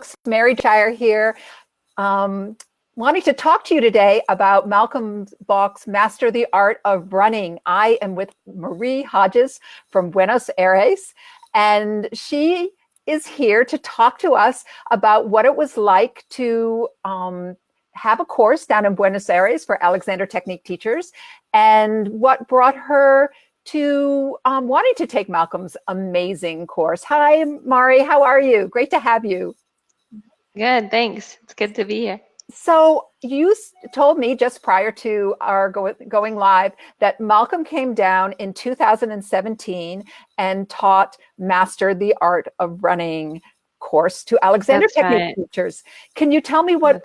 folks. Mary Derbyshire here, wanting to talk to you today about Malcolm Bach's Master the Art of Running. I am with Marie Hodges from Buenos Aires, and she is here to talk to us about what it was like to have a course down in Buenos Aires for Alexander Technique teachers, and what brought her to wanting to take Malcolm's amazing course. Hi, Mari, how are you? Great to have you. Good, thanks. It's good to be here. So you told me just prior to our going live that Malcolm came down in 2017 and taught Master the Art of Running course to Alexander Technique teachers. Can you tell me what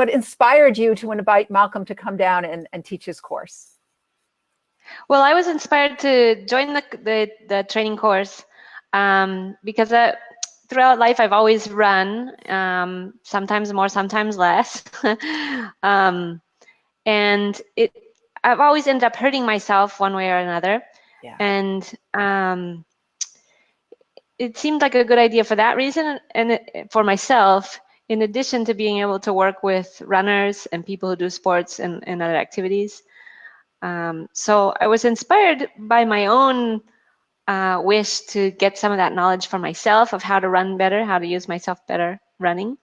inspired you to invite Malcolm to come down and teach his course? Well, I was inspired to join the training course because throughout life I've always run, sometimes more, sometimes less, and I've always ended up hurting myself one way or another. Yeah. And it seemed like a good idea for that reason, and for myself, in addition to being able to work with runners and people who do sports and other activities. So I was inspired by my own wish to get some of that knowledge for myself of how to run better, how to use myself better running,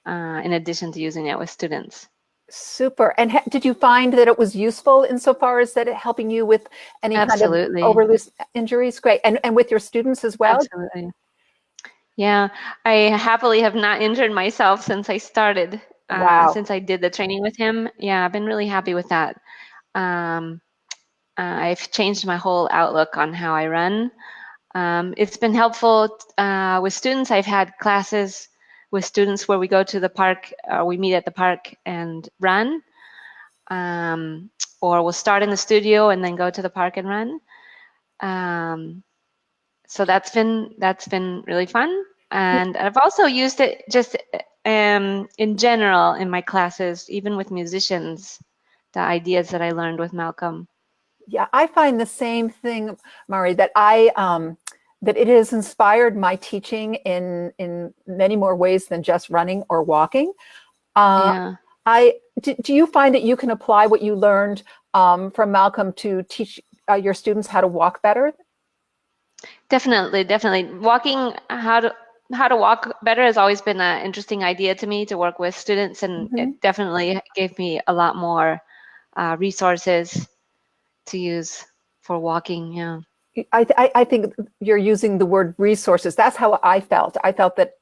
in addition to using it with students. Super. And did you find that it was useful insofar as that helping you with any kind of overloose injuries? Great. And with your students as well? Absolutely. Yeah, I happily have not injured myself since I started, since I did the training with him. Yeah, I've been really happy with that. I've changed my whole outlook on how I run. It's been helpful with students. I've had classes with students where we go to the park, we meet at the park and run, or we'll start in the studio and then go to the park and run. So that's been really fun. And I've also used it just in general in my classes, even with musicians, the ideas that I learned with Malcolm. Yeah, I find the same thing, Mari, that that it has inspired my teaching in many more ways than just running or walking. Do you find that you can apply what you learned from Malcolm to teach your students how to walk better? Definitely. Walking, how to walk better has always been an interesting idea to me to work with students, and it definitely gave me a lot more resources to use for walking. Yeah, I think you're using the word resources. That's how I felt. I felt that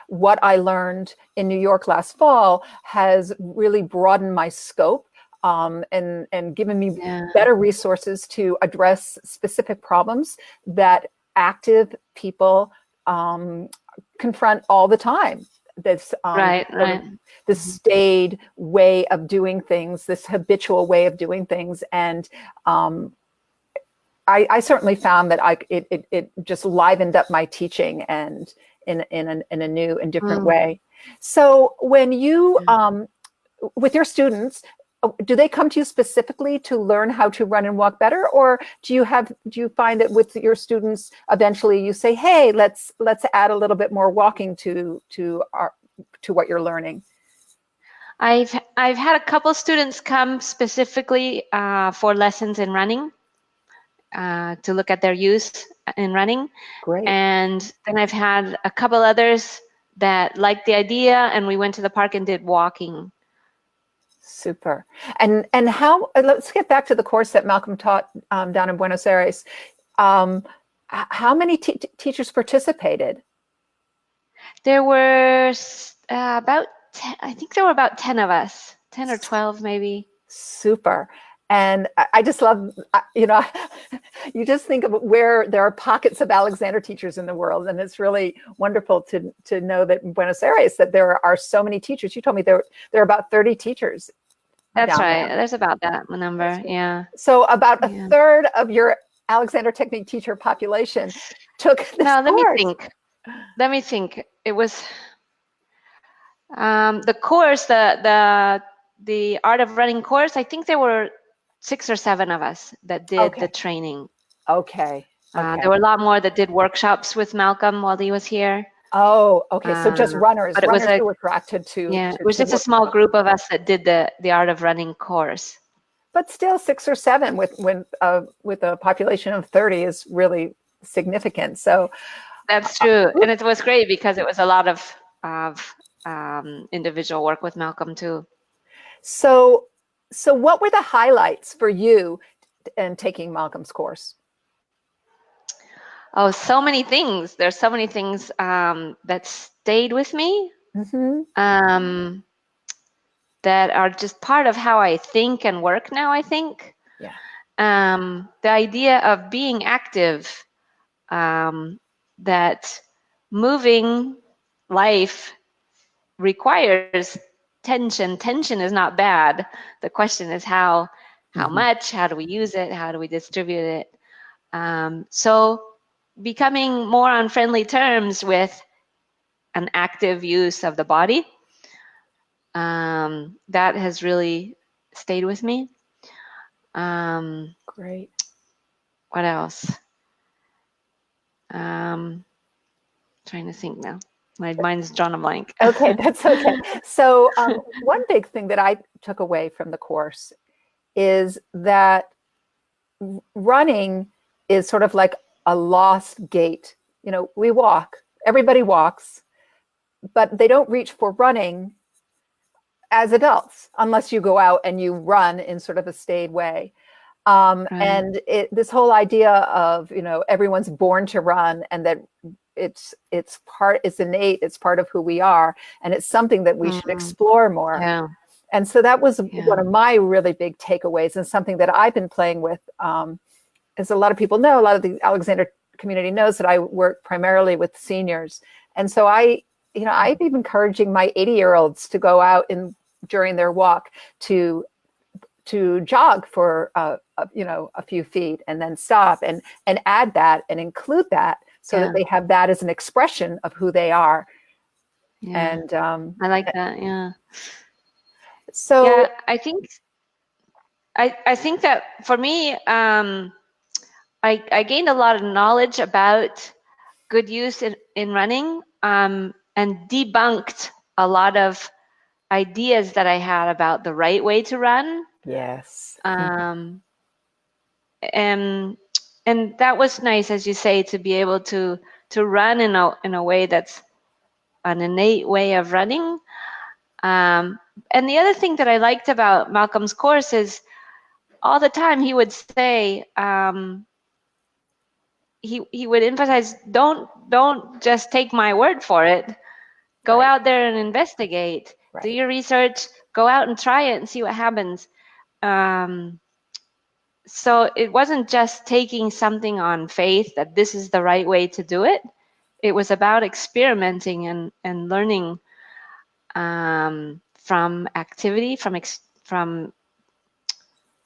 what I learned in New York last fall has really broadened my scope and given me better resources to address specific problems that active people confront all the time. This this staid way of doing things, this habitual way of doing things, and I certainly found that it just livened up my teaching and in a new and different way. So when you with your students, do they come to you specifically to learn how to run and walk better, or do you find that with your students eventually you say, hey, let's add a little bit more walking to what you're learning? I've had a couple students come specifically for lessons in running, to look at their use in running. Great. And then I've had a couple others that liked the idea, and we went to the park and did walking. Super. And how, let's get back to the course that Malcolm taught down in Buenos Aires. How many teachers participated? There were about 10, I think there were about 10 of us, 10 or 12 maybe. Super. And I just love, you just think of where there are pockets of Alexander teachers in the world, and it's really wonderful to know that in Buenos Aires that there are so many teachers. You told me there are about 30 teachers. That's right. There's about that number. Yeah. So about a third of your Alexander Technique teacher population took this course. Let me think. It was the course, the Art of Running course. I think there were 6 or 7 of us that did the training. Okay. There were a lot more that did workshops with Malcolm while he was here. Oh, okay. So just runners, but it was runners who were attracted to. Yeah, it was just a small group of us that did the Art of Running course. But still, 6 or 7 with a population of 30 is really significant. So that's true, and it was great because it was a lot of individual work with Malcolm too. So what were the highlights for you in taking Malcolm's course? Oh, so many things. There's so many things that stayed with me. Mm-hmm. That are just part of how I think and work now, I think. Yeah. The idea of being active, that moving life requires tension. Tension is not bad. The question is how much, how do we use it, how do we distribute it? So becoming more on friendly terms with an active use of the body, that has really stayed with me. Great. What else? Trying to think now. My mind's drawn a blank. Okay, that's okay. So one big thing that I took away from the course is that running is sort of like a lost gate. You know, we walk, everybody walks, but they don't reach for running as adults unless you go out and you run in sort of a staid way. Right. And this whole idea of, you know, everyone's born to run, and that it's innate, it's part of who we are, and it's something that we should explore more. Yeah. And so that was one of my really big takeaways, and something that I've been playing with. As a lot of people know, a lot of the Alexander community knows that I work primarily with seniors. And so I've been encouraging my 80-year-olds to go out during their walk to jog for a few feet, and then stop and add that and include that, so that they have that as an expression of who they are. Yeah. And I like that. Yeah. So yeah, I think that for me, I gained a lot of knowledge about good use in running, and debunked a lot of ideas that I had about the right way to run. Yes. And that was nice, as you say, to be able to run in a way that's an innate way of running. And the other thing that I liked about Malcolm's course is all the time he would say, he would emphasize, don't just take my word for it. Go out there and investigate. Right. Do your research. Go out and try it and see what happens. So it wasn't just taking something on faith that this is the right way to do it. It was about experimenting and learning from activity,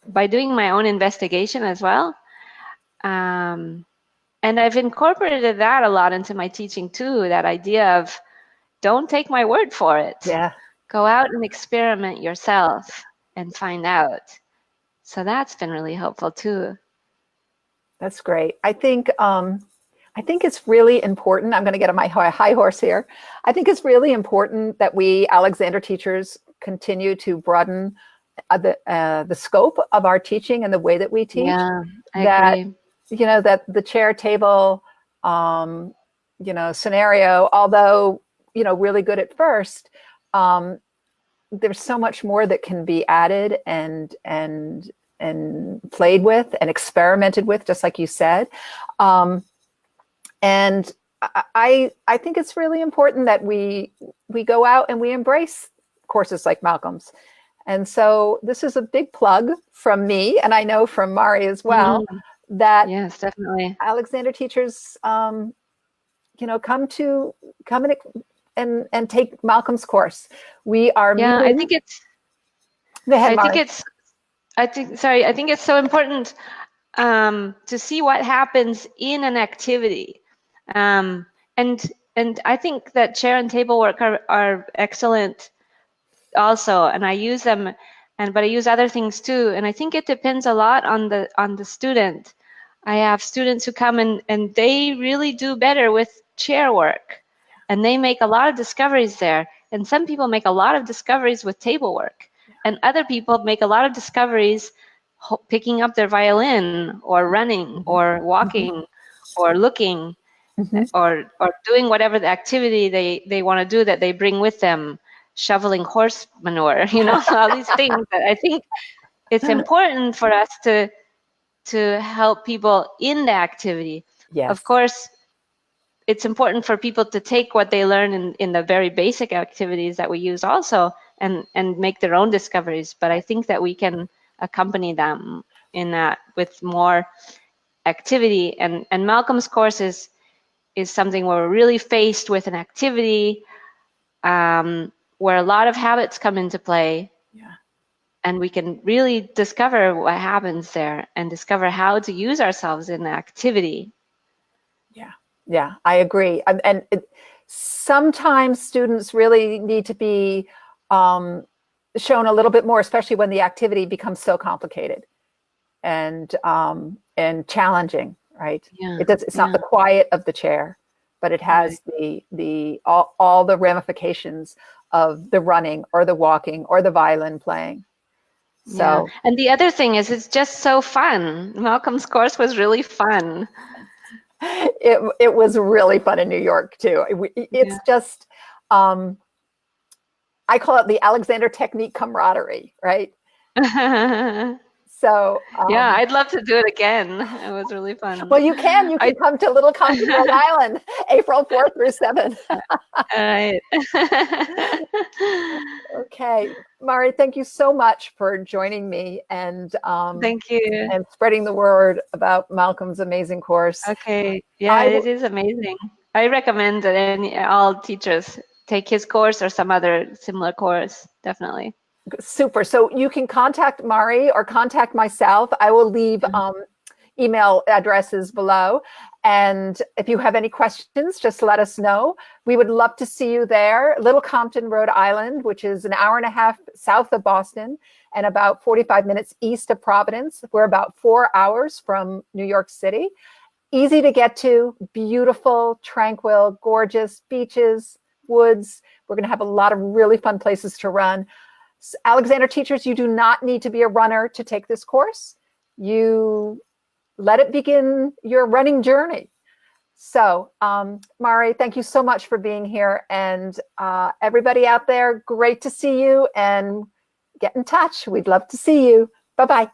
by doing my own investigation as well. And I've incorporated that a lot into my teaching too, that idea of don't take my word for it. Yeah. Go out and experiment yourself and find out. So that's been really helpful too. That's great. I think it's really important. I'm going to get on my high horse here. I think it's really important that we Alexander teachers continue to broaden the scope of our teaching and the way that we teach. Yeah, I agree. That the chair table, scenario, although, really good at first, there's so much more that can be added and played with and experimented with, just like you said. And I think it's really important that we go out and we embrace courses like Malcolm's. And so this is a big plug from me, and I know from Mari as well, that yes, definitely, Alexander teachers, come and take Malcolm's course. We are meeting. I think it's. Go ahead, Mari. I think it's so important to see what happens in an activity, and I think that chair and table work are excellent also, and I use them, but I use other things too, and I think it depends a lot on the student. I have students who come and they really do better with chair work, and they make a lot of discoveries there. And some people make a lot of discoveries with table work, and other people make a lot of discoveries picking up their violin or running or walking or looking or doing whatever the activity they want to do that they bring with them, shoveling horse manure, all these things that I think it's important for us to help people in the activity. Yes. Of course, it's important for people to take what they learn in the very basic activities that we use also and make their own discoveries. But I think that we can accompany them in that with more activity. And Malcolm's course is something where we're really faced with an activity where a lot of habits come into play. Yeah. And we can really discover what happens there and discover how to use ourselves in the activity. Yeah, I agree. And sometimes students really need to be shown a little bit more, especially when the activity becomes so complicated and challenging, right? Yeah, It's not the quiet of the chair, but it has all the ramifications of the running or the walking or the violin playing. So, and the other thing is, it's just so fun. Malcolm's course was really fun. It was really fun in New York too. It's just, I call it the Alexander technique camaraderie, right? So yeah, I'd love to do it again. It was really fun. Well, you can come to Little Compton, Rhode Island, April 4th through 7th. All right. Okay, Mari, thank you so much for joining me and thank you, and spreading the word about Malcolm's amazing course. Okay, yeah, it is amazing. I recommend that all teachers take his course or some other similar course, definitely. Super. So you can contact Mari or contact myself. I will leave email addresses below. And if you have any questions, just let us know. We would love to see you there. Little Compton, Rhode Island, which is an hour and a half south of Boston and about 45 minutes east of Providence. We're about 4 hours from New York City. Easy to get to, beautiful, tranquil, gorgeous beaches, woods. We're going to have a lot of really fun places to run. Alexander teachers, you do not need to be a runner to take this course. You let it begin your running journey. So, Mari, thank you so much for being here. And everybody out there, great to see you and get in touch. We'd love to see you. Bye-bye.